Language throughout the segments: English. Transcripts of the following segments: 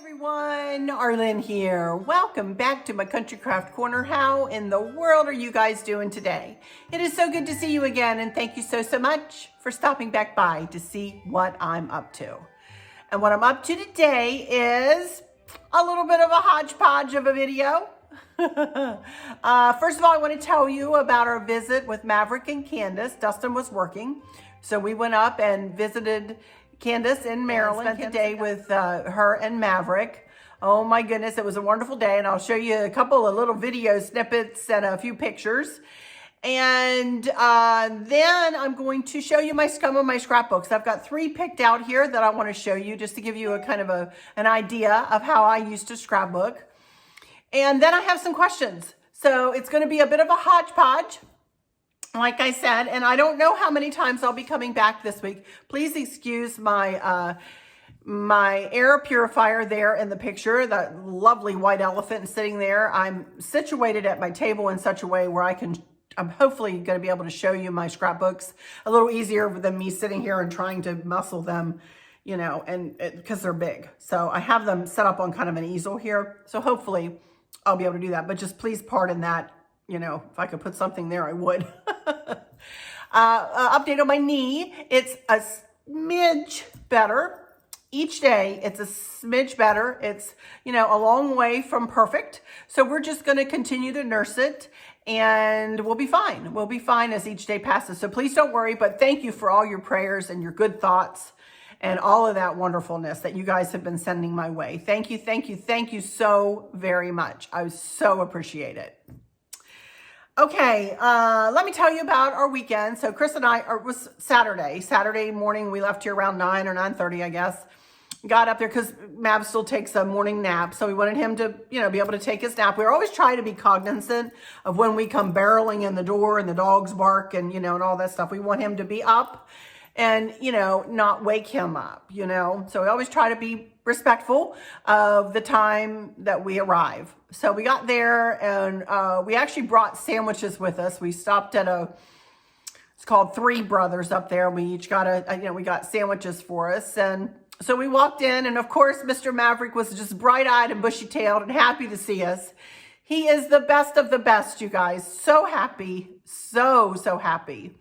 Everyone, Arlynn here. Welcome back to my Country Craft Corner. How in the world are you guys doing today? It is so good to see you again, and thank you so much for stopping back by to see what I'm up to. And what I'm up to today is a little bit of a hodgepodge of a video. First of all, I want to tell you about our visit with Maverick and Candace. Dustin was working, so we went up and visited Candace in Maryland. Spent the day with her and Maverick. Oh my goodness, it was a wonderful day, and I'll show you a couple of little video snippets and a few pictures. And then I'm going to show you some of my scrapbooks. I've got 3 picked out here that I want to show you just to give you a kind of an idea of how I used to scrapbook. And then I have some questions. So it's going to be a bit of a hodgepodge, like I said, and I don't know how many times I'll be coming back this week. Please excuse my my air purifier there in the picture, that lovely white elephant sitting there. I'm situated at my table in such a way where I'm hopefully going to be able to show you my scrapbooks a little easier than me sitting here and trying to muscle them, you know, and because they're big. So I have them set up on kind of an easel here. So hopefully I'll be able to do that, but just please pardon that. You know, if I could put something there, I would. Update on my knee. It's a smidge better. Each day, it's a smidge better. It's, you know, a long way from perfect. So we're just going to continue to nurse it, and we'll be fine. We'll be fine as each day passes. So please don't worry, but thank you for all your prayers and your good thoughts and all of that wonderfulness that you guys have been sending my way. Thank you, thank you, thank you so very much. I so appreciate it. Okay, let me tell you about our weekend. So Chris and it was Saturday morning. We left here around 9 or 9:30, I guess. Got up there because Mav still takes a morning nap. So we wanted him to, you know, be able to take his nap. We're always trying to be cognizant of when we come barreling in the door and the dogs bark and, you know, and all that stuff. We want him to be up and, you know, not wake him up, you know. So we always try to be respectful of the time that we arrive. So we got there, and we actually brought sandwiches with us. We stopped at it's called Three Brothers up there. We each got we got sandwiches for us. And so we walked in, and of course, Mr. Maverick was just bright-eyed and bushy-tailed and happy to see us. He is the best of the best, you guys. So happy, so happy.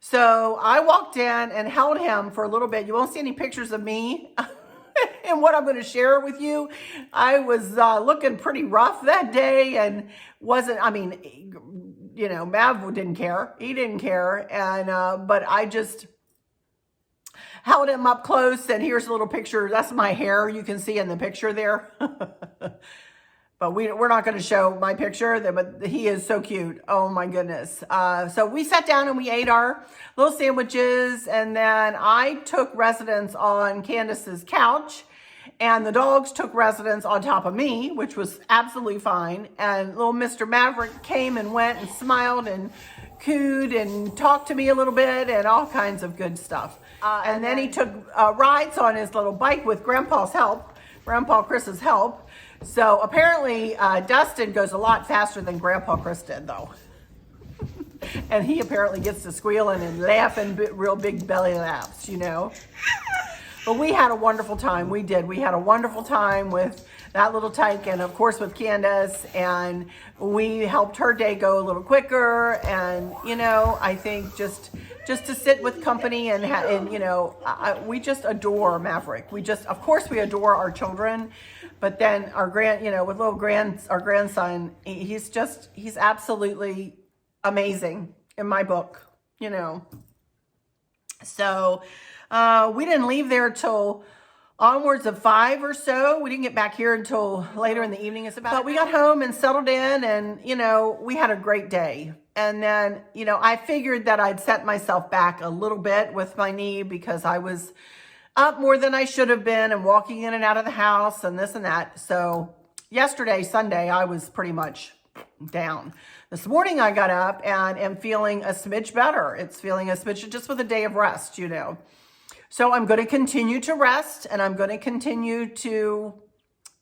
So I walked in and held him for a little bit. You won't see any pictures of me and what I'm going to share with you. I was looking pretty rough that day and you know, Mav didn't care. He didn't care. And, but I just held him up close, and here's a little picture. That's my hair. You can see in the picture there. But we're not going to show my picture, but he is so cute. Oh my goodness. So we sat down and we ate our little sandwiches, and then I took residence on Candace's couch, and the dogs took residence on top of me, which was absolutely fine. And little Mr. Maverick came and went and smiled and cooed and talked to me a little bit and all kinds of good stuff. And then he took rides on his little bike with Grandpa Chris's help. So apparently Dustin goes a lot faster than Grandpa Chris did, though. And he apparently gets to squealing and laughing real big belly laughs, you know. But we had a wonderful time. We did. We had a wonderful time with that little tyke, and of course with Candace, and we helped her day go a little quicker. And, you know, I think just to sit with company and you know, we just adore Maverick. Of course we adore our children, but then our grandson, he's absolutely amazing in my book, you know. So we didn't leave there till onwards of 5 or so. We didn't get back here until later in the evening. But we got home and settled in, and, you know, we had a great day. And then, you know, I figured that I'd set myself back a little bit with my knee because I was up more than I should have been and walking in and out of the house and this and that. So yesterday, Sunday, I was pretty much down. This morning I got up and am feeling a smidge better. It's feeling a smidge just with a day of rest, you know. So I'm going to continue to rest, and I'm going to continue to,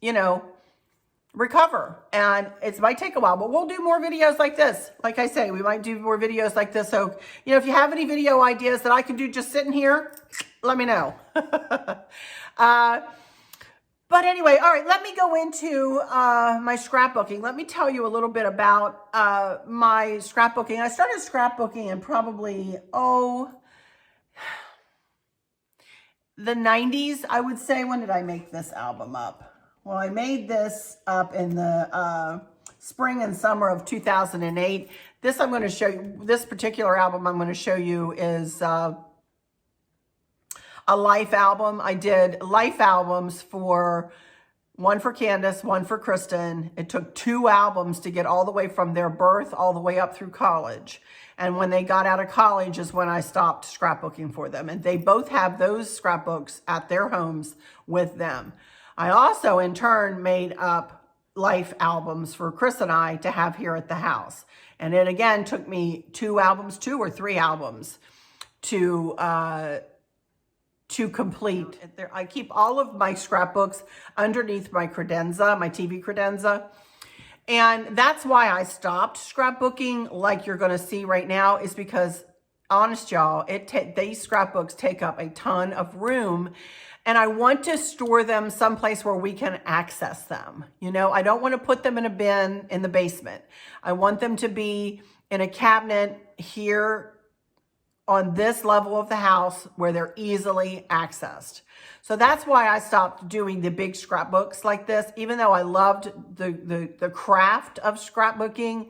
you know, recover. And it might take a while, but we'll do more videos like this. Like I say, we might do more videos like this. So, you know, if you have any video ideas that I can do just sitting here, let me know. But anyway, all right, let me go into my scrapbooking. Let me tell you a little bit about my scrapbooking. I started scrapbooking in probably, the 90s, I would say. When did I make this album up? Well, I made this up in the spring and summer of 2008. This I'm going to show you, this particular album I'm going to show you is a life album. I did life albums for one for Candace, one for Kristen. It took 2 albums to get all the way from their birth all the way up through college. And when they got out of college is when I stopped scrapbooking for them. And they both have those scrapbooks at their homes with them. I also, in turn, made up life albums for Chris and I to have here at the house. And it, again, took me 2 albums, 2 or 3 albums to complete. I keep all of my scrapbooks underneath my credenza, my TV credenza. And that's why I stopped scrapbooking like you're going to see right now, is because, honest y'all, these scrapbooks take up a ton of room. And I want to store them someplace where we can access them. You know, I don't want to put them in a bin in the basement. I want them to be in a cabinet here on this level of the house where they're easily accessed. So that's why I stopped doing the big scrapbooks like this. Even though I loved the craft of scrapbooking,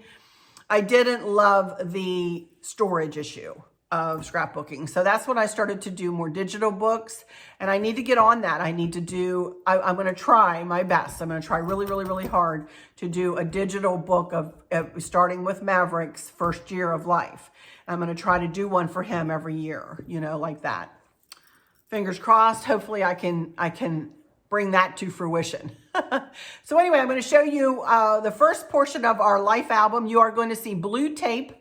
I didn't love the storage issue of scrapbooking. So that's when I started to do more digital books, and I need to get on that. I'm going to try my best. I'm going to try really, really, really hard to do a digital book of starting with Maverick's first year of life. I'm going to try to do one for him every year, you know, like that. Fingers crossed. Hopefully I can bring that to fruition. So anyway, I'm going to show you the first portion of our life album. You are going to see blue tape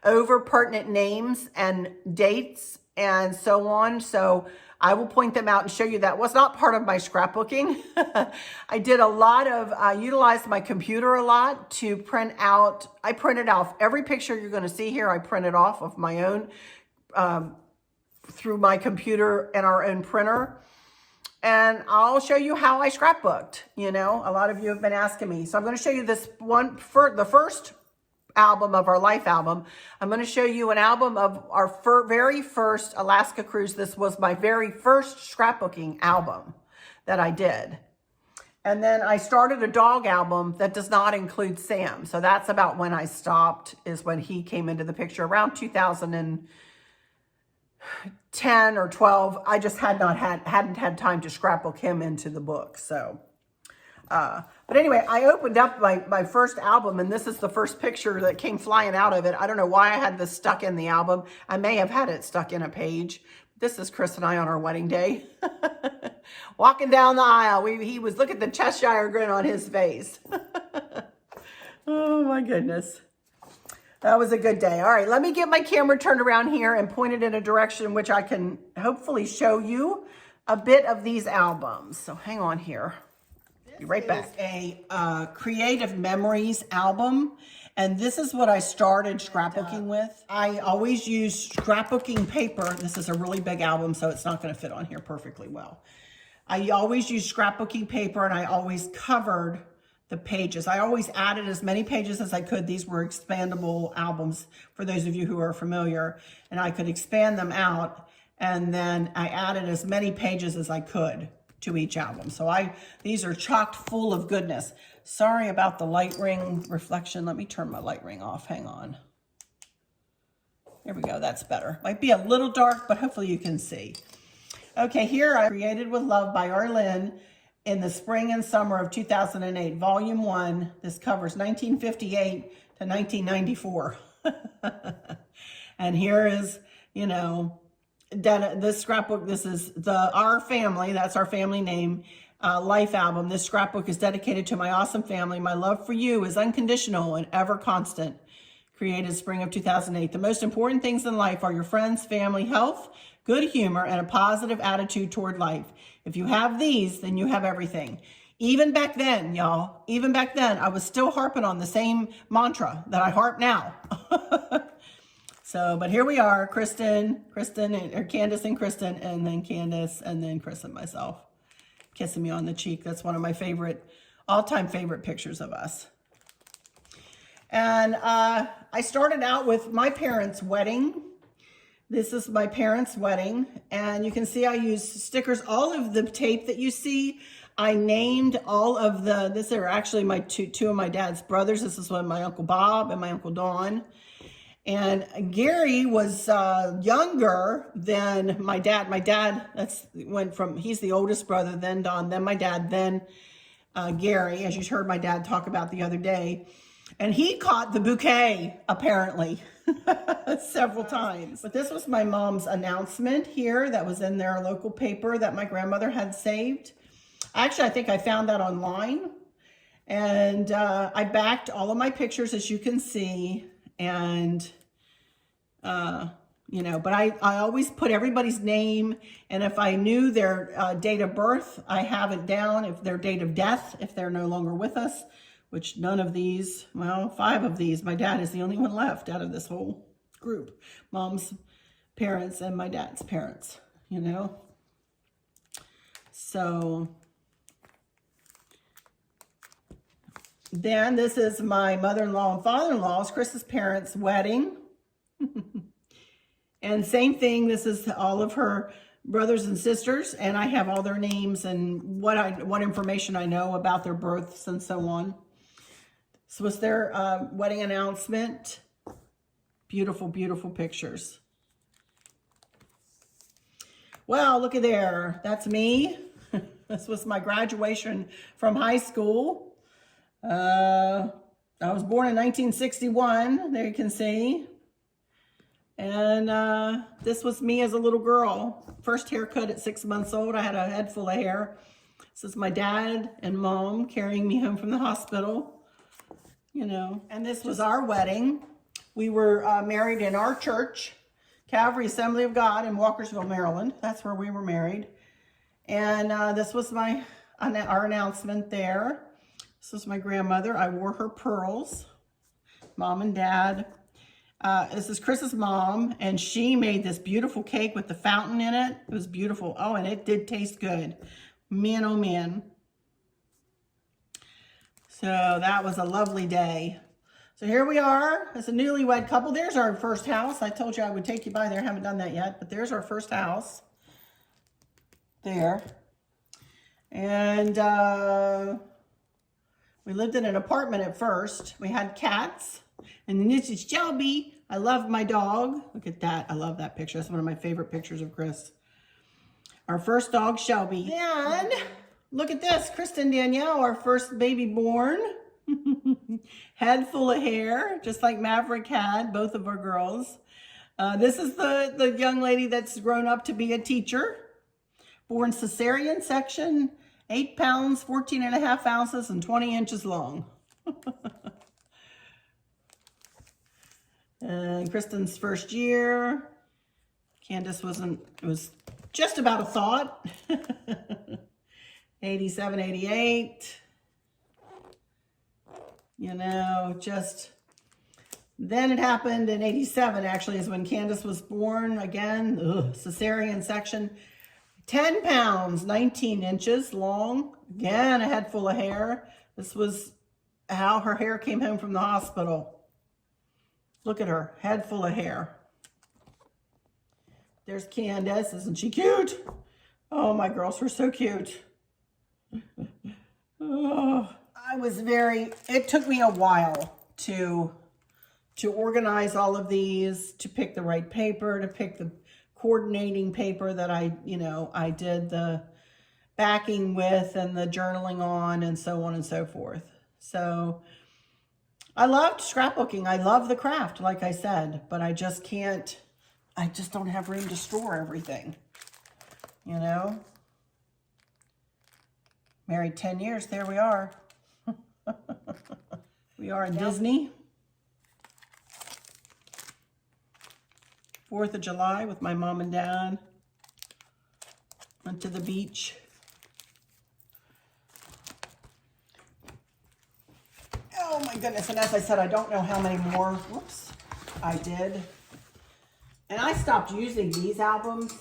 over pertinent names and dates and so on. So I will point them out and show you. That was not part of my scrapbooking. I did a lot of, utilized my computer a lot to print out. I printed off every picture you're going to see here. I printed off of my own, through my computer and our own printer. And I'll show you how I scrapbooked. You know, a lot of you have been asking me. So I'm going to show you this one for the first album of our life album. I'm going to show you an album of our very first Alaska cruise. This was my very first scrapbooking album that I did. And then I started a dog album that does not include Sam. So that's about when I stopped, is when he came into the picture around 2010 or 12. I just hadn't had time to scrapbook him into the book. So but anyway, I opened up my first album, and this is the first picture that came flying out of it. I don't know why I had this stuck in the album. I may have had it stuck in a page. This is Chris and I on our wedding day. Walking down the aisle. He was, look at the Cheshire grin on his face. Oh my goodness. That was a good day. All right, let me get my camera turned around here and point it in a direction which I can hopefully show you a bit of these albums. So hang on here. Be right back. This is a Creative Memories album, and this is what I started scrapbooking with. I always use scrapbooking paper. This is a really big album, so it's not going to fit on here perfectly well. I always use scrapbooking paper, and I always covered the pages. I always added as many pages as I could. These were expandable albums, for those of you who are familiar, and I could expand them out, and then I added as many pages as I could to each album. So these are chocked full of goodness. Sorry about the light ring reflection. Let me turn my light ring off. Hang on. There we go. That's better. Might be a little dark, but hopefully you can see. Okay, here I Created with Love by Arlynn in the spring and summer of 2008, volume 1. This covers 1958 to 1994. And here is, you know, this scrapbook. This is Our Family, that's our family name, life album. This scrapbook is dedicated to my awesome family. My love for you is unconditional and ever constant. Created spring of 2008. The most important things in life are your friends, family, health, good humor, and a positive attitude toward life. If you have these, then you have everything. Even back then, y'all, even back then, I was still harping on the same mantra that I harp now. So, but here we are, Candace and Kristen, and then Candace, and then Chris and myself. kissing me on the cheek. That's one of my favorite, all-time favorite pictures of us. And I started out with my parents' wedding. This is my parents' wedding. And you can see I used stickers. All of the tape that you see, I named all of the, these are actually my two of my dad's brothers. This is one of my Uncle Bob and my Uncle Don. And Gary was younger than my dad. My dad, went from, he's the oldest brother, then Don, then my dad, then Gary, as you heard my dad talk about the other day. And he caught the bouquet, apparently, several times. But this was my mom's announcement here that was in their local paper that my grandmother had saved. Actually, I think I found that online. And I backed all of my pictures, as you can see. And, you know, but I always put everybody's name. And if I knew their date of birth, I have it down. If their date of death, if they're no longer with us. Which none of these, well, 5 of these, my dad is the only one left out of this whole group. Mom's parents and my dad's parents, you know. So then this is my mother-in-law and father-in-law's, Chris's parents' wedding. And same thing, this is all of her brothers and sisters, and I have all their names and what information I know about their births and so on. This was their wedding announcement. Beautiful, beautiful pictures. Well, look at there. That's me. This was my graduation from high school. I was born in 1961. There you can see. And this was me as a little girl. First haircut at 6 months old. I had a head full of hair. This is my dad and mom carrying me home from the hospital. You know, and this was our wedding. We were married in our church, Calvary Assembly of God in Walkersville, Maryland. That's where we were married. And this was our announcement there. This was my grandmother. I wore her pearls, mom and dad. This is Chris's mom, and she made this beautiful cake with the fountain in it. It was beautiful. Oh, and it did taste good. Man, oh man. So that was a lovely day. So here we are as a newlywed couple. There's our first house. I told you I would take you by there. I haven't done that yet, but there's our first house. There. And we lived in an apartment at first. We had cats. And then this is Shelby. I love my dog. Look at that. I love that picture. That's one of my favorite pictures of Chris. Our first dog, Shelby. Then, look at this. Kristen Danielle, our first baby born. Head full of hair, just like Maverick had, both of our girls. This is the young lady that's grown up to be a teacher. Born cesarean section, 8 pounds, 14.5 ounces, and 20 inches long. And Kristen's first year. Candace it was just about a thought. 87, 88. You know, then it happened in 87, actually, is when Candace was born again. Cesarean section. 10 pounds, 19 inches long. Again, a head full of hair. This was how her hair came home from the hospital. Look at her, head full of hair. There's Candace, isn't she cute? Oh, my girls were so cute. Oh, it took me a while to organize all of these, to pick the right paper, to pick the coordinating paper that I did the backing with and the journaling on and so on and so forth. So I loved scrapbooking. I love the craft, like I said, but I just don't have room to store everything, you know? Married 10 years, there we are. We are in Disney. 4th of July with my mom and dad. Went to the beach. Oh my goodness, and as I said, I don't know how many more, whoops, I did. And I stopped using these albums.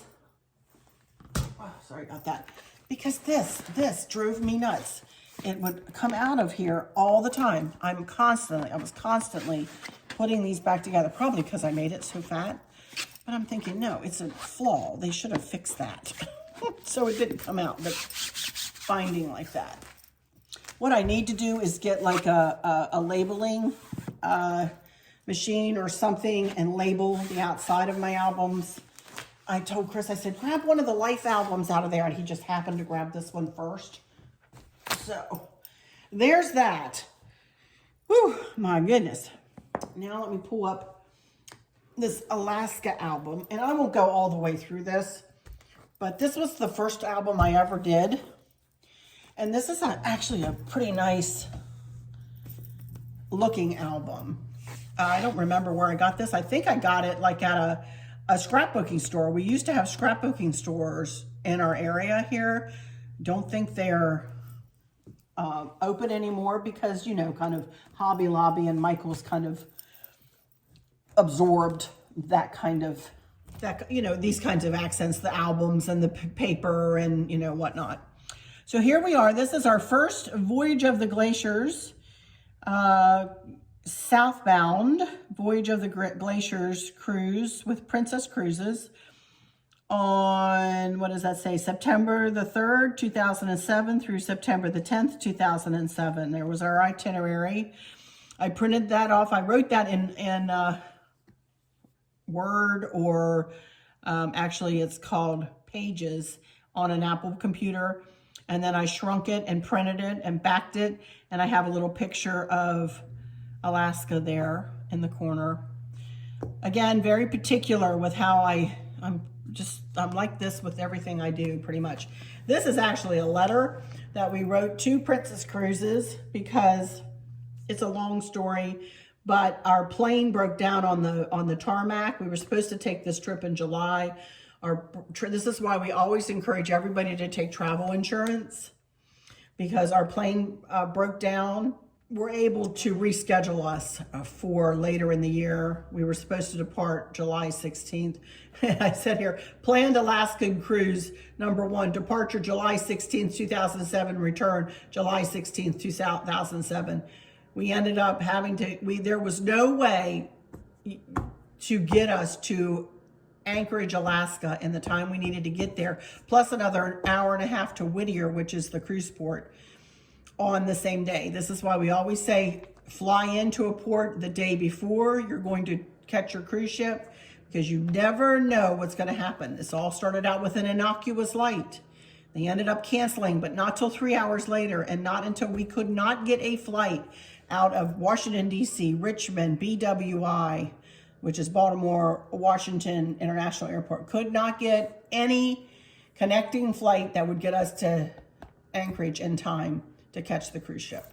Oh, sorry about that. because this drove me nuts. It would come out of here all the time. I was constantly putting these back together, probably because I made it so fat. But I'm thinking, no, it's a flaw. They should have fixed that. So it didn't come out, but binding like that. What I need to do is get like a labeling machine or something and label the outside of my albums. I told Chris, I said, grab one of the Life albums out of there. And he just happened to grab this one first. So there's that. Whew, my goodness. Now let me pull up this Alaska album. And I won't go all the way through this. But this was the first album I ever did. And this is actually a pretty nice looking album. I don't remember where I got this. I think I got it like at a scrapbooking store. We used to have scrapbooking stores in our area here. Don't think they're open anymore because, you know, kind of Hobby Lobby and Michael's kind of absorbed that kind of, you know, these kinds of accents, the albums and the paper and, you know, whatnot. So here we are. This is our first Voyage of the Glaciers, southbound Voyage of the Glaciers cruise with Princess Cruises on, what does that say, September the 3rd, 2007 through September the 10th, 2007. There was our itinerary. I printed that off. I wrote that in Word, or actually it's called Pages on an Apple computer. And then I shrunk it and printed it and backed it. And I have a little picture of Alaska there in the corner. Again, very particular with how I'm like this with everything I do pretty much. This is actually a letter that we wrote to Princess Cruises because it's a long story, but our plane broke down on the tarmac. We were supposed to take this trip in July. This is why we always encourage everybody to take travel insurance, because our plane broke down. We're able to reschedule us for later in the year. We were supposed to depart July 16th. I said here, planned Alaskan cruise, number 1, departure July 16th, 2007, return July 16th, 2007. We ended up having to, there was no way to get us to Anchorage, Alaska in the time we needed to get there, plus another hour and a half to Whittier, which is the cruise port, on the same day. This is why we always say fly into a port the day before you're going to catch your cruise ship, because you never know what's going to happen. This all started out with an innocuous light. They ended up canceling, but not till 3 hours later, and not until we could not get a flight out of Washington, D.C., Richmond, BWI, which is Baltimore, Washington International Airport. Could not get any connecting flight that would get us to Anchorage in time to catch the cruise ship.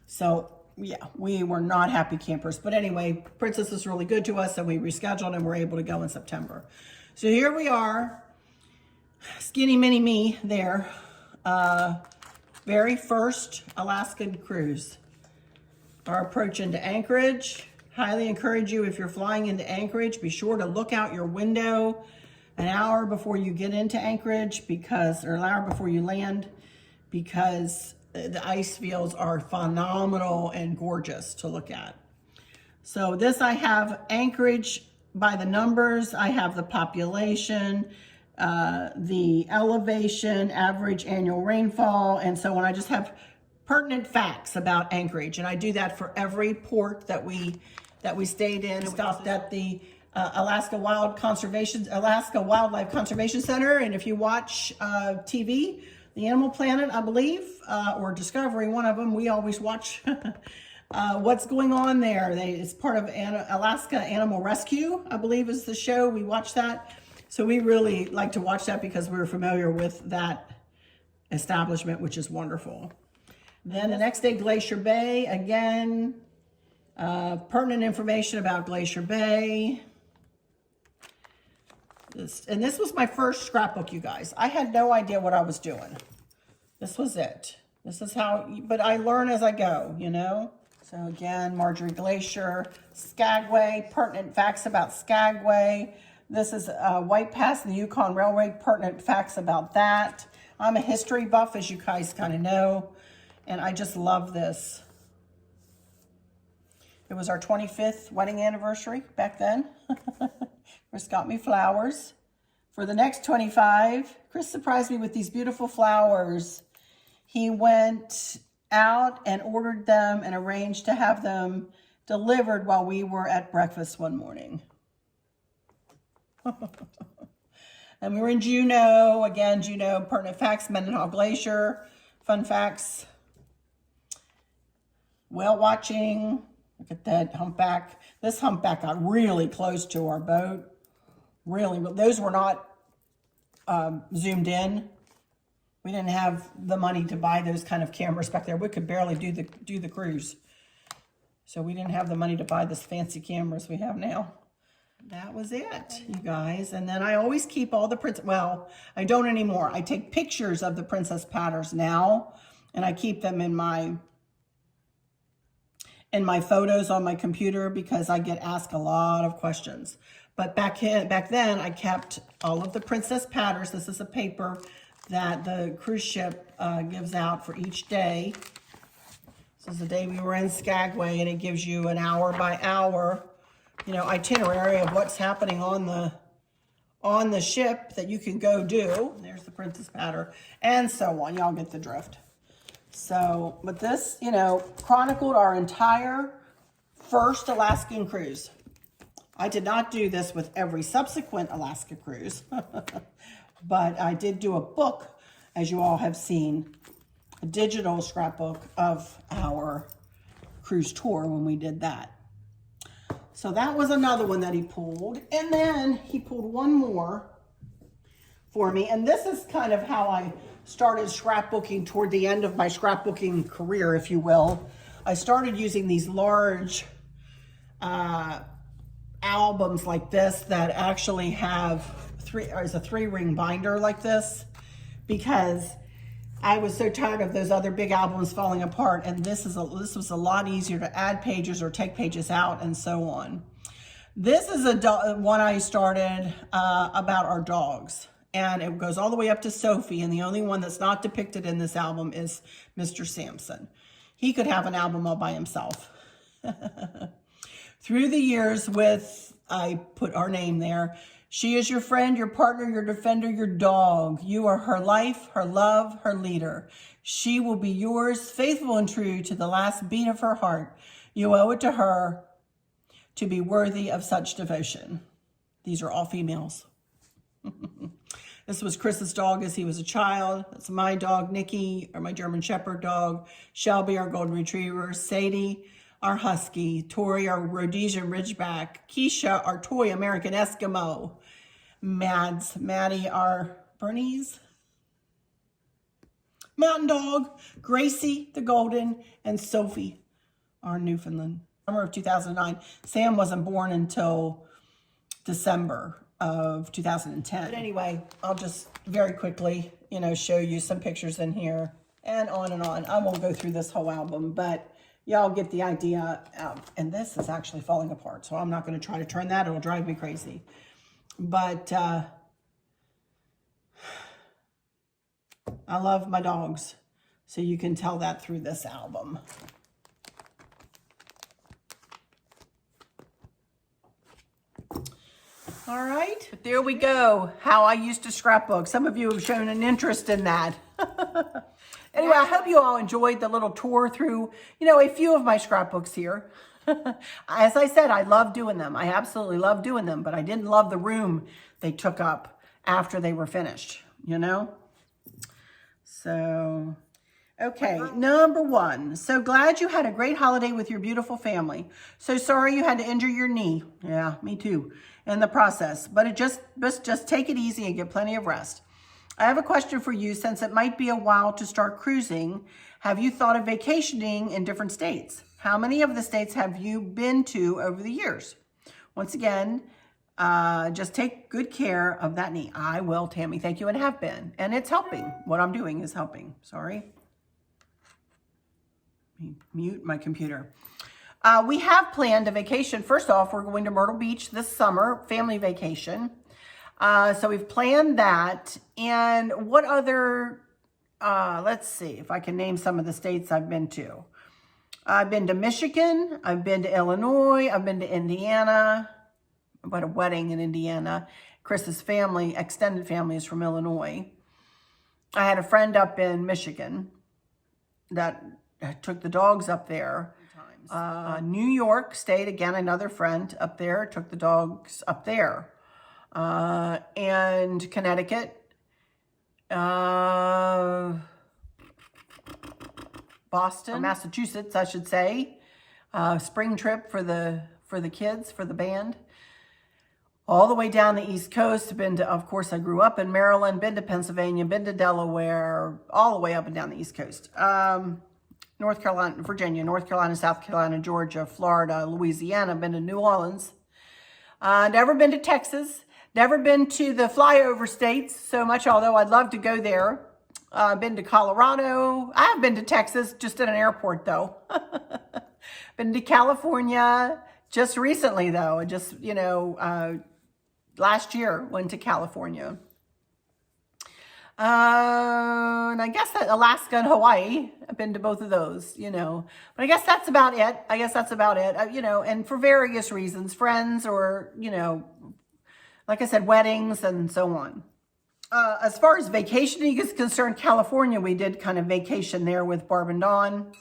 So yeah, we were not happy campers. But anyway, Princess was really good to us, so we rescheduled and were able to go in September. So here we are, skinny mini me there. Very first Alaskan cruise. Our approach into Anchorage. Highly encourage you, if you're flying into Anchorage, be sure to look out your window an hour before you get into Anchorage, or an hour before you land, because the ice fields are phenomenal and gorgeous to look at. So this, I have Anchorage by the numbers. I have the population, the elevation, average annual rainfall, and so on. I just have pertinent facts about Anchorage, and I do that for every port that we stayed in. Stopped at the Alaska Wildlife Conservation Center, and if you watch TV, the Animal Planet, I believe, or Discovery, one of them, we always watch what's going on there. It's part of Alaska Animal Rescue, I believe is the show. We watch that. So we really like to watch that because we're familiar with that establishment, which is wonderful. Then the next day, Glacier Bay, again, pertinent information about Glacier Bay. This was my first scrapbook, you guys. I had no idea what I was doing. This was it. This is how, but I learn as I go, you know? So again, Marjorie Glacier, Skagway, pertinent facts about Skagway. This is White Pass and the Yukon Railway, pertinent facts about that. I'm a history buff, as you guys kind of know, and I just love this. It was our 25th wedding anniversary back then. Chris got me flowers. For the next 25, Chris surprised me with these beautiful flowers. He went out and ordered them and arranged to have them delivered while we were at breakfast one morning. And we were in Juneau. Again, Juneau, pertinent facts, Mendenhall Glacier. Fun facts. Whale watching. Look at that humpback. This humpback got really close to our boat. Really, those were not zoomed in. We didn't have the money to buy those kind of cameras back there. We could barely do the cruise. So we didn't have the money to buy this fancy cameras we have now. That was it, you guys. And then I always keep all the princess, well, I don't anymore. I take pictures of the princess patterns now, and I keep them in my photos on my computer because I get asked a lot of questions. But back then, I kept all of the princess patterns. This is a paper that the cruise ship gives out for each day. This is the day we were in Skagway, and it gives you an hour by hour, itinerary of what's happening on the ship that you can go do. There's the princess pattern, and so on. Y'all get the drift. So, but this, chronicled our entire first Alaskan cruise. I did not do this with every subsequent Alaska cruise, but I did do a book, as you all have seen, a digital scrapbook of our cruise tour when we did that. So that was another one that he pulled. And then he pulled one more for me. And this is kind of how I started scrapbooking toward the end of my scrapbooking career, if you will. I started using these large albums like this that actually have a 3-ring binder like this, because I was so tired of those other big albums falling apart, and this was a lot easier to add pages or take pages out and so on. This is one I started about our dogs, and it goes all the way up to Sophie, and the only one that's not depicted in this album is Mr. Sampson. He could have an album all by himself. Through the years I put our name there. She is your friend, your partner, your defender, your dog. You are her life, her love, her leader. She will be yours, faithful and true to the last beat of her heart. You owe it to her to be worthy of such devotion. These are all females. This was Chris's dog as he was a child. That's my dog, Nikki, or my German Shepherd dog. Shelby, our Golden Retriever. Sadie, our Husky. Tori, our Rhodesian Ridgeback. Keisha, our toy American Eskimo. Maddie, our Bernese Mountain Dog. Gracie, the Golden. And Sophie, our Newfoundland. Summer of 2009. Sam wasn't born until December of 2010. But anyway, I'll just very quickly, show you some pictures in here and on and on. I won't go through this whole album, but y'all get the idea. And this is actually falling apart, so I'm not going to try to turn that. It'll drive me crazy. But I love my dogs, so you can tell that through this album. All right, there we go. How I used to scrapbook. Some of you have shown an interest in that. Anyway, I hope you all enjoyed the little tour through, a few of my scrapbooks here. As I said, I love doing them. I absolutely love doing them, but I didn't love the room they took up after they were finished, So, okay, number 1. So glad you had a great holiday with your beautiful family. So sorry you had to injure your knee. Yeah, me too, in the process. But just take it easy and get plenty of rest. I have a question for you. Since it might be a while to start cruising, have you thought of vacationing in different states? How many of the states have you been to over the years? Once again, just take good care of that knee. I will, Tammy. Thank you, and have been. And it's helping. What I'm doing is helping. Sorry. Mute my computer. We have planned a vacation. First off, we're going to Myrtle Beach this summer, family vacation. So we've planned that. And what other let's see if I can name some of the states I've been to. I've been to Michigan. I've been to Illinois. I've been to Indiana. I had a wedding in Indiana. Chris's family, extended family, is from Illinois. I had a friend up in Michigan that took the dogs up there. New York, stayed again, another friend up there, took the dogs up there. And Connecticut, Boston, or Massachusetts, I should say. Spring trip for the kids, for the band. All the way down the East Coast. Been to, of course, I grew up in Maryland, been to Pennsylvania, been to Delaware, all the way up and down the East Coast. North Carolina, Virginia, North Carolina, South Carolina, Georgia, Florida, Louisiana, been to New Orleans. Never been to Texas, never been to the flyover states so much, although I'd love to go there. Been to Colorado. I have been to Texas, just at an airport though. Been to California, just recently though, just, last year went to California. And I guess that Alaska and Hawaii, I've been to both of those, but I guess that's about it. And for various reasons, friends or, like I said, weddings and so on. As far as vacationing is concerned, California, we did kind of vacation there with Barb and Dawn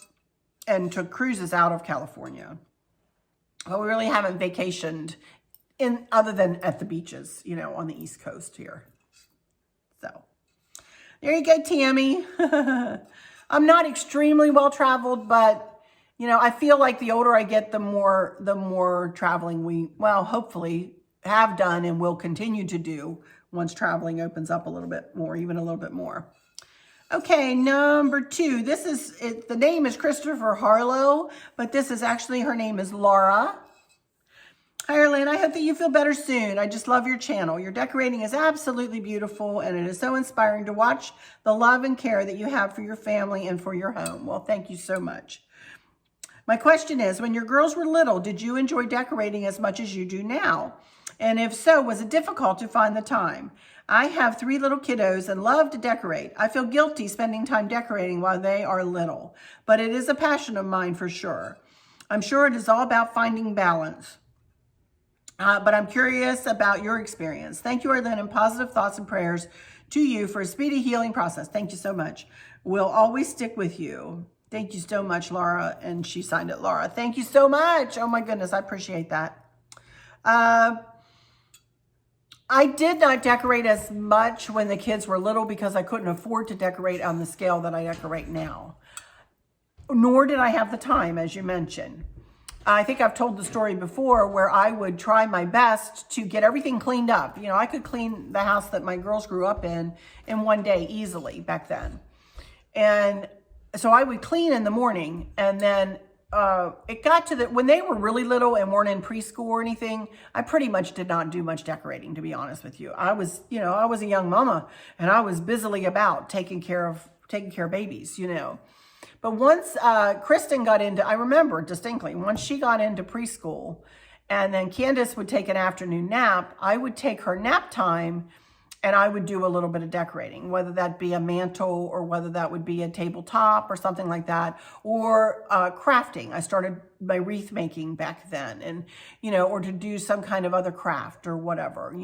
and took cruises out of California. But we really haven't vacationed other than at the beaches, on the East Coast here. So there you go, Tammy. I'm not extremely well traveled, but I feel like the older I get, the more traveling we, hopefully have done and will continue to do once traveling opens up a little bit more, even a little bit more. Okay, number 2. The name is Christopher Harlow, but her name is Laura. Hi, Arlynn. I hope that you feel better soon. I just love your channel. Your decorating is absolutely beautiful, and it is so inspiring to watch the love and care that you have for your family and for your home. Well, thank you so much. My question is, when your girls were little, did you enjoy decorating as much as you do now? And if so, was it difficult to find the time? I have 3 little kiddos and love to decorate. I feel guilty spending time decorating while they are little, but it is a passion of mine for sure. I'm sure it is all about finding balance. But I'm curious about your experience. Thank you, Arlynn, and positive thoughts and prayers to you for a speedy healing process. Thank you so much. We'll always stick with you. Thank you so much, Laura. And she signed it, Laura. Thank you so much. Oh my goodness, I appreciate that. I did not decorate as much when the kids were little because I couldn't afford to decorate on the scale that I decorate now. Nor did I have the time, as you mentioned. I think I've told the story before where I would try my best to get everything cleaned up. I could clean the house that my girls grew up in one day easily back then. And so I would clean in the morning, and then it got to when they were really little and weren't in preschool or anything, I pretty much did not do much decorating, to be honest with you. I was a young mama, and I was busily about taking care of babies, But once Kristen got into, I remember distinctly, once she got into preschool, and then Candace would take an afternoon nap, I would take her nap time and I would do a little bit of decorating, whether that be a mantle or whether that would be a tabletop or something like that, or crafting. I started my wreath making back then, and, or to do some kind of other craft or whatever,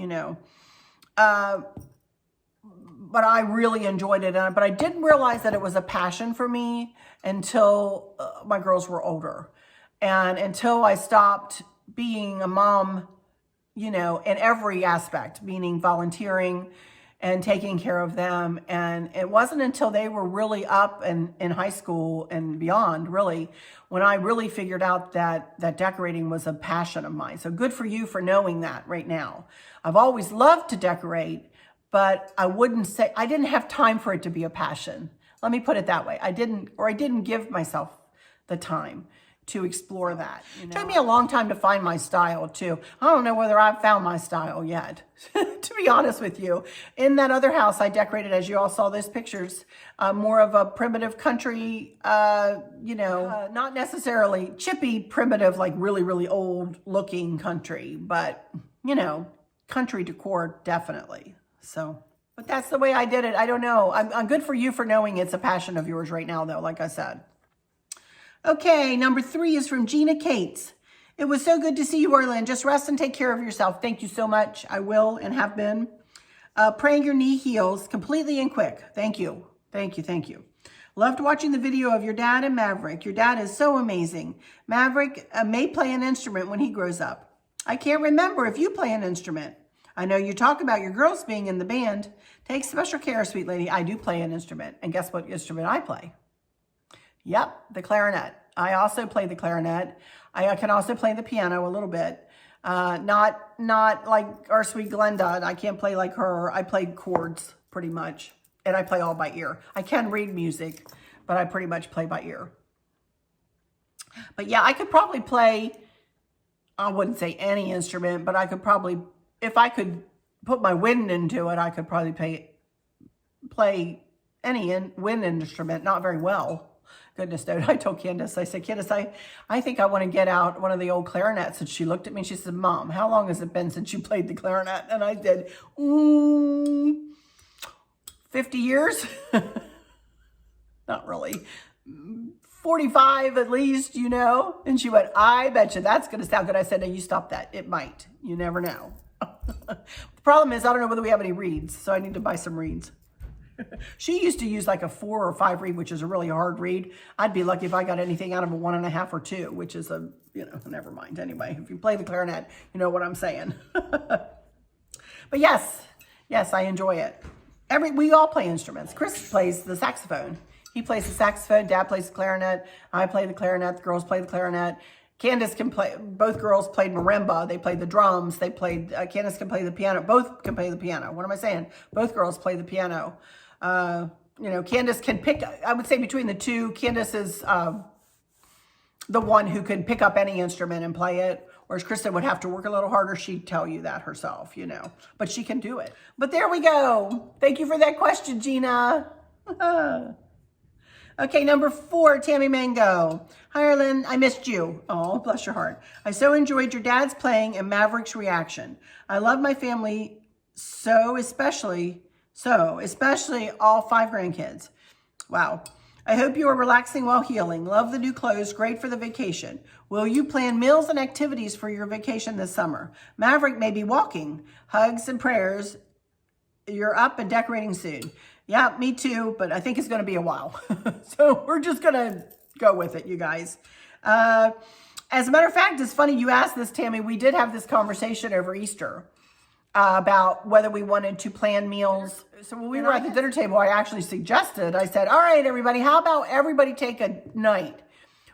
But I really enjoyed it, but I didn't realize that it was a passion for me until my girls were older, and until I stopped being a mom, in every aspect, meaning volunteering and taking care of them. And it wasn't until they were really up and in high school and beyond, really, when I really figured out that decorating was a passion of mine. So good for you for knowing that right now. I've always loved to decorate, but I didn't have time for it to be a passion. Let me put it that way. I didn't give myself the time to explore that. It took me a long time to find my style too. I don't know whether I've found my style yet, to be honest with you. In that other house I decorated, as you all saw those pictures, more of a primitive country, not necessarily chippy primitive, like really, really old looking country, but country decor, definitely. So But that's the way I did it. I don't know. I'm good for you for knowing it's a passion of yours right now, though, like I said. Okay, number 3 is from Gina Cates. It was so good to see you, Arlynn. Just rest and take care of yourself. Thank you so much. I will and have been. Praying your knee heals completely and quick. Thank you. Thank you. Thank you. Loved watching the video of your dad and Maverick. Your dad is so amazing. Maverick may play an instrument when he grows up. I can't remember if you play an instrument. I know you talk about your girls being in the band. Take special care, sweet lady. I do play an instrument. And guess what instrument I play? Yep, the clarinet. I also play the clarinet. I can also play the piano a little bit. Not like our sweet Glenda. I can't play like her. I play chords pretty much. And I play all by ear. I can read music, but I pretty much play by ear. But yeah, I could probably play, I wouldn't say any instrument, but I could probably, if I could put my wind into it, I could probably play any wind instrument, not very well. Goodness knows. I told Candace, I said, Candace, I think I want to get out one of the old clarinets. And she looked at me and she said, Mom, how long has it been since you played the clarinet? And I said, 50 years? Not really. 45 at least, you know? And she went, I bet you that's going to sound good. I said, no, you stop that. It might. You never know. The problem is I don't know whether we have any reeds, so I need to buy some reeds. She used to use like a 4 or 5 reed, which is a really hard reed. I'd be lucky if I got anything out of a 1.5 or 2, which is a, you know, never mind. Anyway, if you play the clarinet, you know what I'm saying. But yes, I enjoy it. We all play instruments. Chris plays the saxophone. He plays the saxophone. Dad plays the clarinet. I play the clarinet. The girls play the clarinet. Candace can play, both girls played marimba. They played the drums. They played, Candace can play the piano. Both can play the piano. What am I saying? Both girls play the piano. You know, Candace can pick, I would say between the two, Candace is the one who can pick up any instrument and play it. Whereas Kristen would have to work a little harder. She'd tell you that herself, you know. But she can do it. But there we go. Thank you for that question, Gina. Okay, number 4, Tammy Mango. Hi, Arlynn. I missed you. Oh, bless your heart. I so enjoyed your dad's playing and Maverick's reaction. I love my family especially all 5 grandkids. Wow. I hope you are relaxing while healing. Love the new clothes. Great for the vacation. Will you plan meals and activities for your vacation this summer? Maverick may be walking. Hugs and prayers. You're up and decorating soon. Yeah, me too, but I think it's going to be a while. So we're just going to go with it, you guys. As a matter of fact, it's funny you asked this, Tammy. We did have this conversation over Easter about whether we wanted to plan meals. So when we were at the dinner table, I actually suggested, I said, all right, everybody, how about everybody take a night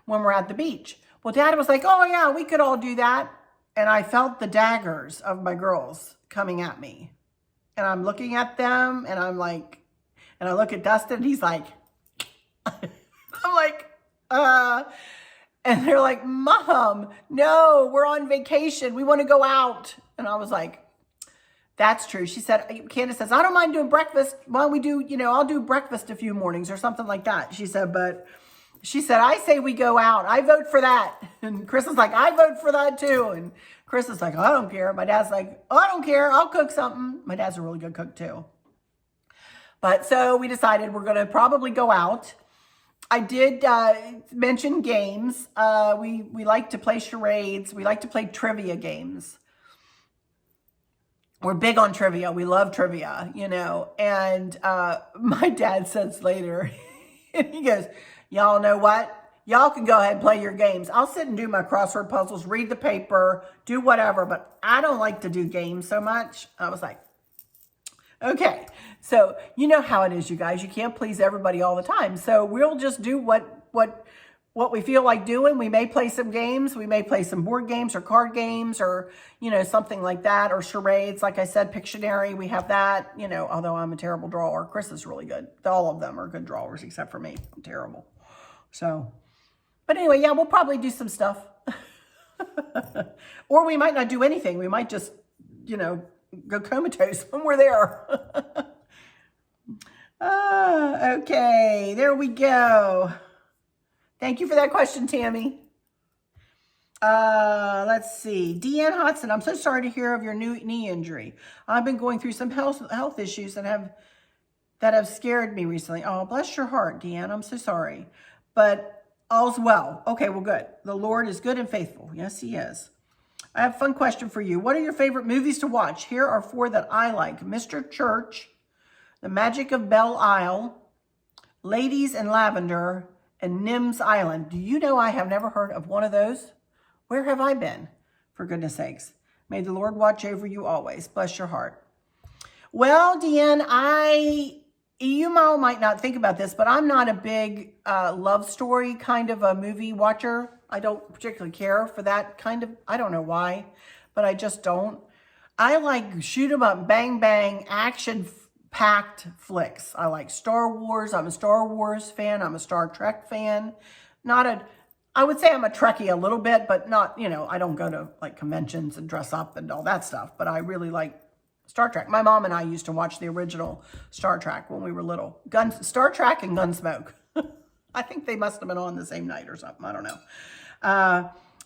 when we're at the beach? Well, Dad was like, oh, yeah, we could all do that. And I felt the daggers of my girls coming at me. And I'm looking at them, and I'm like, and I look at Dustin, and he's like, I'm like, and they're like, Mom, no, we're on vacation. We want to go out. And I was like, that's true. She said, Candace says, I don't mind doing breakfast. Why don't we do, you know, I'll do breakfast a few mornings or something like that. She said, I say we go out. I vote for that. And Chris is like, I vote for that too. And Chris is like, I don't care. My dad's like, oh, I don't care. I'll cook something. My dad's a really good cook too. But so we decided we're going to probably go out. I did mention games. We like to play charades. We like to play trivia games. We're big on trivia. We love trivia, you know. And my dad says later, and he goes, y'all know what? Y'all can go ahead and play your games. I'll sit and do my crossword puzzles, read the paper, do whatever. But I don't like to do games so much. I was like, okay. So you know how it is, you guys. You can't please everybody all the time. So we'll just do what we feel like doing. We may play some games. We may play some board games or card games or, you know, something like that, or charades. Like I said, Pictionary, we have that, you know, although I'm a terrible drawer. Chris is really good. All of them are good drawers except for me. I'm terrible. So, but anyway, yeah, we'll probably do some stuff. Or we might not do anything. We might just, you know, go comatose when we're there. Okay, there we go. Thank you for that question, Tammy. Let's see. Deanne Hodson, I'm so sorry to hear of your new knee injury. I've been going through some health issues that have scared me recently. Oh, bless your heart, Deanne. I'm so sorry. But all's well. Okay, well, good. The Lord is good and faithful. Yes, he is. I have a fun question for you. What are your favorite movies to watch? Here are 4 that I like. Mr. Church, The Magic of Belle Isle, Ladies in Lavender, and Nim's Island. Do you know I have never heard of one of those? Where have I been? For goodness sakes. May the Lord watch over you always. Bless your heart. Well, Deanne, you might not think about this, but I'm not a big love story kind of a movie watcher. I don't particularly care for that kind of, I don't know why, but I just don't. I like shoot 'em up, bang, bang, action-packed flicks. I like Star Wars. I'm a Star Wars fan. I'm a Star Trek fan. I would say I'm a Trekkie a little bit, but not, I don't go to like conventions and dress up and all that stuff, but I really like Star Trek. My mom and I used to watch the original Star Trek when we were little. Star Trek and Gunsmoke. I think they must have been on the same night or something. I don't know.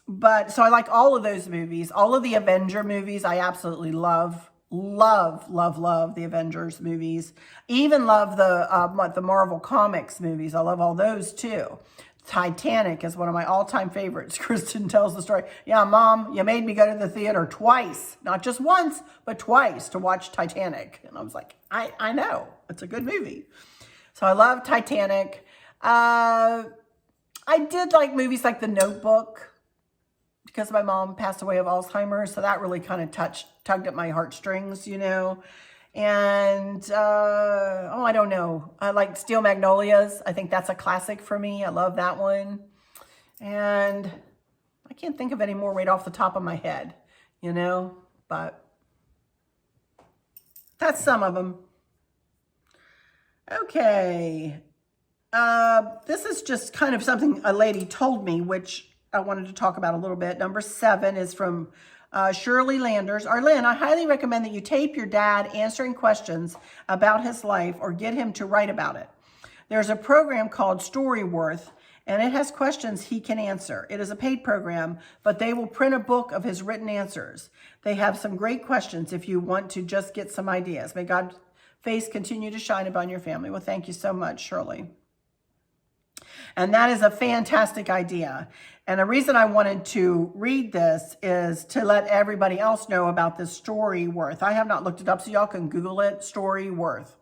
But so I like all of those movies. All of the Avenger movies I absolutely love. Love the Avengers movies. Even love the Marvel Comics movies. I love all those too. Titanic is one of my all-time favorites. Kristen tells the story. Yeah, Mom, you made me go to the theater twice. Not just once, but twice to watch Titanic. And I was like, I know. It's a good movie. So I love Titanic. I did like movies like The Notebook because my mom passed away of Alzheimer's. So that really kind of tugged at my heartstrings, And, I don't know. I like Steel Magnolias. I think that's a classic for me. I love that one. And I can't think of any more right off the top of my head, but that's some of them. Okay. This is just kind of something a lady told me, which I wanted to talk about a little bit. Number 7 is from Shirley Landers. Arlynn, I highly recommend that you tape your dad answering questions about his life or get him to write about it. There's a program called Storyworth, and it has questions he can answer. It is a paid program, but they will print a book of his written answers. They have some great questions if you want to just get some ideas. May God's face continue to shine upon your family. Well, thank you so much, Shirley. And that is a fantastic idea. And the reason I wanted to read this is to let everybody else know about this Storyworth. I have not looked it up, so y'all can Google it, Storyworth,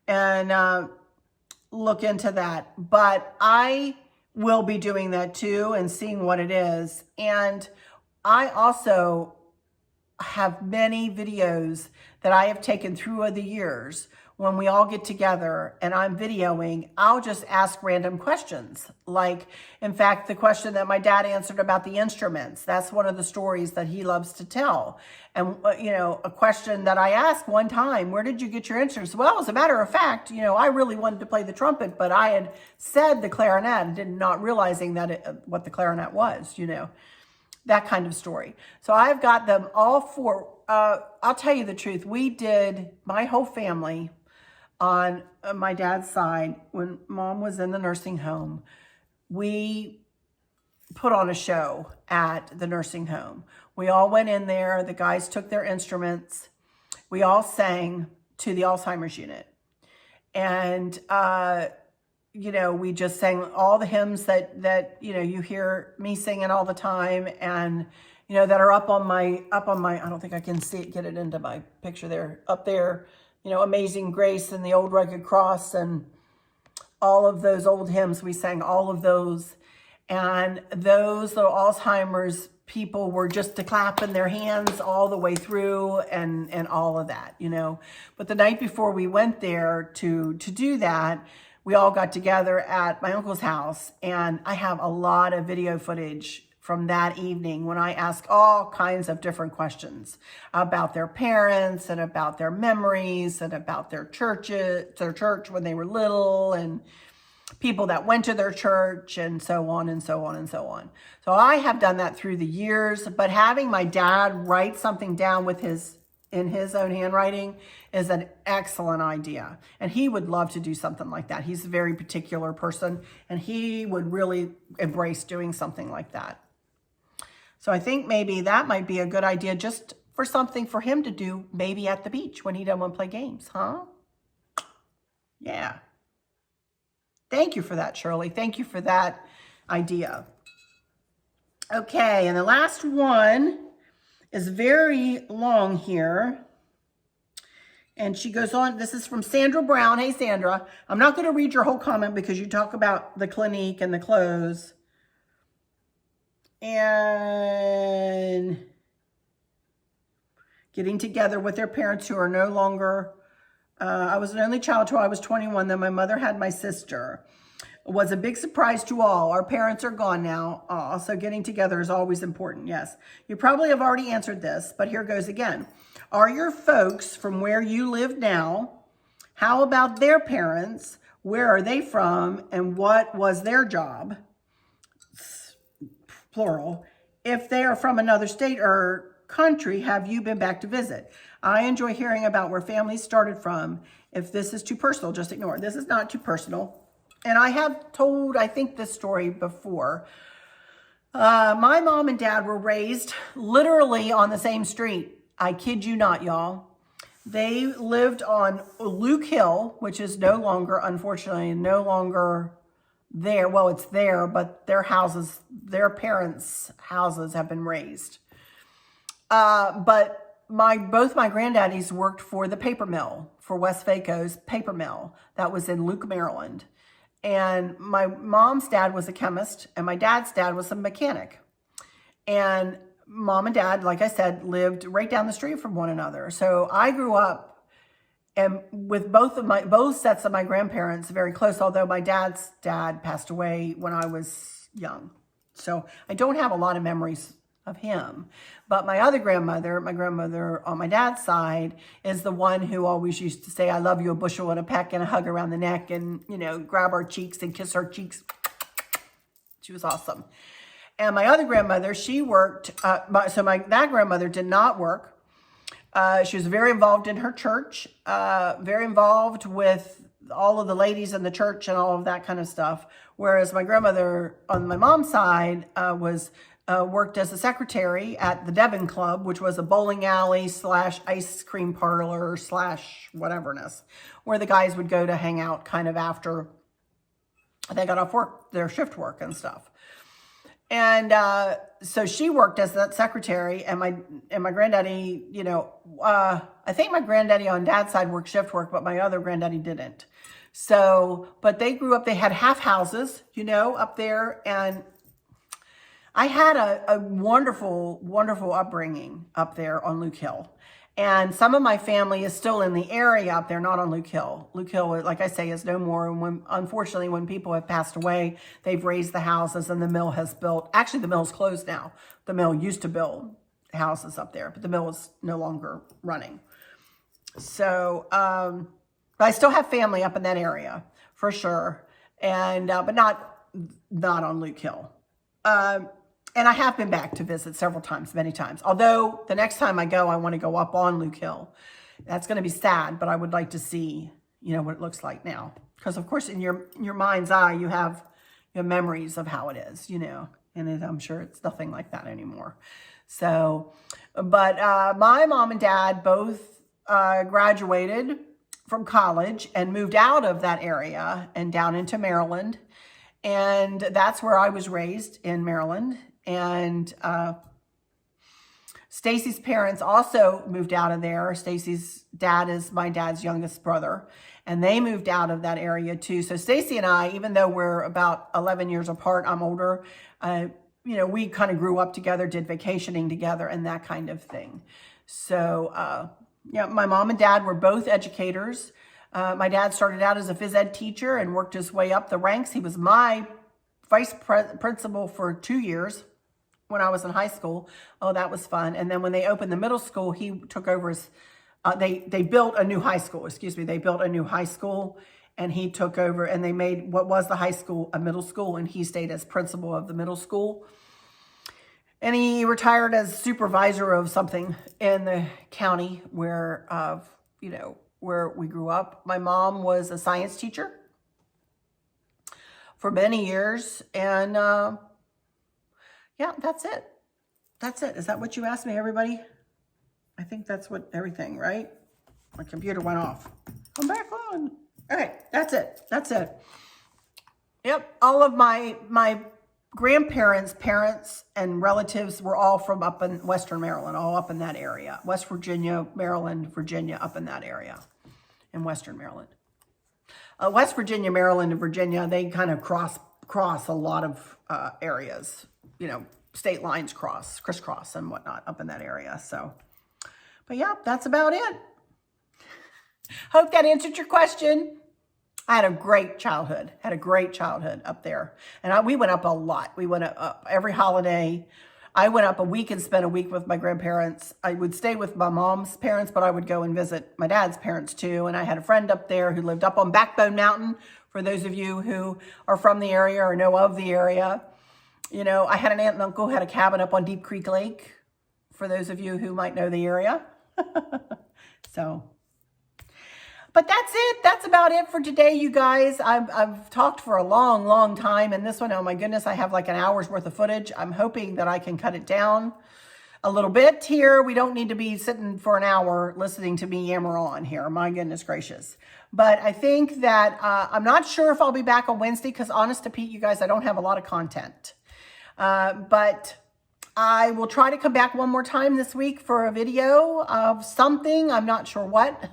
and look into that. But I will be doing that too and seeing what it is. And I also have many videos that I have taken through the years. When we all get together and I'm videoing, I'll just ask random questions. Like, in fact, the question that my dad answered about the instruments, that's one of the stories that he loves to tell. And, a question that I asked one time, where did you get your instruments? Well, as a matter of fact, I really wanted to play the trumpet, but I had said the clarinet and not realizing that what the clarinet was, that kind of story. So I've got them all 4. I'll tell you the truth. We did, my whole family, on my dad's side, when Mom was in the nursing home, we put on a show at the nursing home. We all went in there. The guys took their instruments. We all sang to the Alzheimer's unit. And, we just sang all the hymns that you hear me singing all the time, and, that are up on my, I don't think I can get it into my picture there, up there, Amazing Grace and the Old Rugged Cross and all of those old hymns. We sang all of those. And those little Alzheimer's people were just clapping their hands all the way through and all of that, But the night before we went there to do that, we all got together at my uncle's house. And I have a lot of video footage from that evening when I asked all kinds of different questions about their parents and about their memories and about their church when they were little and people that went to their church and so on and so on and so on. So I have done that through the years, but having my dad write something down in his own handwriting is an excellent idea. And he would love to do something like that. He's a very particular person and he would really embrace doing something like that. So I think maybe that might be a good idea just for something for him to do maybe at the beach when he doesn't want to play games, huh? Yeah. Thank you for that, Shirley. Thank you for that idea. Okay, and the last one is very long here. And she goes on, this is from Sandra Brown. Hey, Sandra. I'm not going to read your whole comment because you talk about the clinique and the clothes. And getting together with their parents who are no longer, I was an only child till I was 21. Then my mother had my sister. It was a big surprise to all. Our parents are gone now. So getting together is always important. Yes. You probably have already answered this, but here goes again. Are your folks from where you live now? How about their parents? Where are they from? And what was their job? Plural. If they are from another state or country, have you been back to visit? I enjoy hearing about where families started from. If this is too personal, just ignore it. This is not too personal. And I have told, I think, this story before. My mom and dad were raised literally on the same street. I kid you not, y'all. They lived on Luke Hill, which is no longer, unfortunately, no longer there. Well, it's there, but their houses, their parents' houses have been razed. But both my granddaddies worked for the paper mill, for Westvaco's paper mill. That was in Luke, Maryland. And my mom's dad was a chemist, and my dad's dad was a mechanic. And mom and dad, like I said, lived right down the street from one another. So I grew up and with both sets of my grandparents very close, although my dad's dad passed away when I was young. So I don't have a lot of memories of him. But my other grandmother, my grandmother on my dad's side, is the one who always used to say, I love you, a bushel and a peck and a hug around the neck and, you know, grab our cheeks and kiss our cheeks. She was awesome. And my other grandmother, she worked, that grandmother did not work. She was very involved in her church, very involved with all of the ladies in the church and all of that kind of stuff. Whereas my grandmother on my mom's side worked as a secretary at the Devon Club, which was a bowling alley / ice cream parlor / whateverness, where the guys would go to hang out kind of after they got off work, their shift work and stuff. And so she worked as that secretary, and my granddaddy, you know, I think my granddaddy on dad's side worked shift work, but my other granddaddy didn't. So, but they grew up, they had half houses, you know, up there. And I had a wonderful, wonderful upbringing up there on Luke Hill. And some of my family is still in the area up there, not on Luke Hill. Luke Hill, like I say, is no more. And unfortunately, when people have passed away, they've raised the houses and the mill has built. Actually, the mill's closed now. The mill used to build houses up there, but the mill is no longer running. So, but I still have family up in that area for sure. And, but not on Luke Hill. And I have been back to visit several times, many times. Although the next time I go, I want to go up on Luke Hill. That's going to be sad, but I would like to see, you know, what it looks like now. Because of course, in your mind's eye, you have your memories of how it is, you know. And I'm sure it's nothing like that anymore. So, but my mom and dad both graduated from college and moved out of that area and down into Maryland. And that's where I was raised, in Maryland. And Stacy's parents also moved out of there. Stacy's dad is my dad's youngest brother, and they moved out of that area too. So Stacy and I, even though we're about 11 years apart, I'm older, you know, we kind of grew up together, did vacationing together and that kind of thing. So, yeah, my mom and dad were both educators. My dad started out as a phys ed teacher and worked his way up the ranks. He was my vice principal for 2 years when I was in high school. Oh, that was fun. And then when they opened the middle school, he took over as, they built a new high school, excuse me. They built a new high school and he took over and they made what was the high school a middle school, and he stayed as principal of the middle school. And he retired as supervisor of something in the county where, you know, where we grew up. My mom was a science teacher for many years. And yeah, that's it. That's it. Is that what you asked me, everybody? I think that's what everything, right? My computer went off. Come back on. Okay, that's it. That's it. Yep, all of my grandparents, parents, and relatives were all from up in Western Maryland, all up in that area. West Virginia, Maryland, Virginia, up in that area in Western Maryland. West Virginia, Maryland, and Virginia, they kind of cross a lot of areas, you know, state lines crisscross and whatnot up in that area. So, but yeah, that's about it. Hope that answered your question. I had a great childhood, up there. And we went up a lot. We went up every holiday. I went up a week and spent a week with my grandparents. I would stay with my mom's parents, but I would go and visit my dad's parents too. And I had a friend up there who lived up on Backbone Mountain. For those of you who are from the area or know of the area, you know, I had an aunt and uncle who had a cabin up on Deep Creek Lake. For those of you who might know the area. So... but that's it. That's about it for today, you guys. I've talked for a long time, and this one, oh my goodness, I have like an hour's worth of footage. I'm hoping that I can cut it down a little bit here. We don't need to be sitting for an hour listening to me yammer on here. My goodness gracious. But I think that I'm not sure if I'll be back on Wednesday because, honest to Pete, you guys, I don't have a lot of content. But I will try to come back one more time this week for a video of something. I'm not sure what.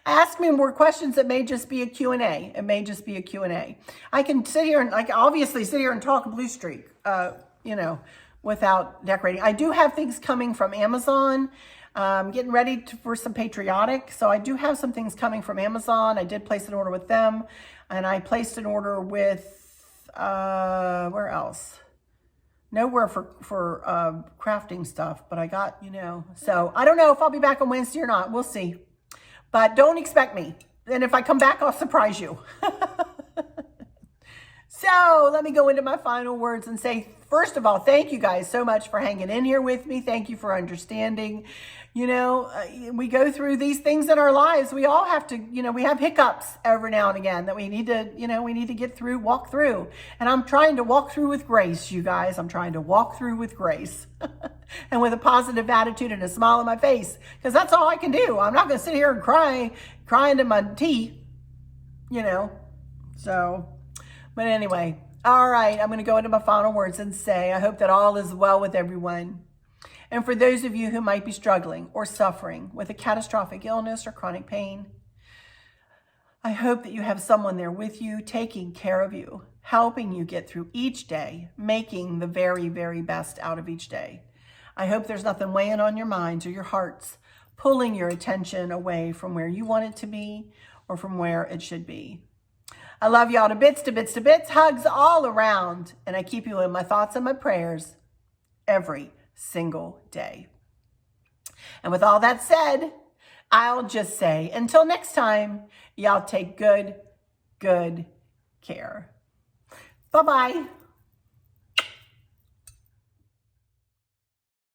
Ask me more questions. It may just be a Q&A. It may just be a Q&A. I can sit here and obviously sit here and talk Blue Streak, you know, without decorating. I do have things coming from Amazon. Getting ready for some patriotic. So I do have some things coming from Amazon. I did place an order with them, and I placed an order with, where else? Nowhere for crafting stuff, but I got, you know, so I don't know if I'll be back on Wednesday or not. We'll see. But don't expect me. And if I come back, I'll surprise you. So let me go into my final words and say, first of all, thank you guys so much for hanging in here with me. Thank you for understanding. You know, we go through these things in our lives. We all have to, you know, we have hiccups every now and again that we need to, you know, we need to get through, walk through. And I'm trying to walk through with grace, you guys. I'm trying to walk through with grace and with a positive attitude and a smile on my face, because that's all I can do. I'm not going to sit here and cry into my tea, you know, so... But anyway, all right, I'm going to go into my final words and say, I hope that all is well with everyone. And for those of you who might be struggling or suffering with a catastrophic illness or chronic pain, I hope that you have someone there with you, taking care of you, helping you get through each day, making the very, very best out of each day. I hope there's nothing weighing on your minds or your hearts, pulling your attention away from where you want it to be or from where it should be. I love y'all to bits, to bits, to bits. Hugs all around. And I keep you in my thoughts and my prayers every single day. And with all that said, I'll just say, until next time, y'all take good care. Bye-bye.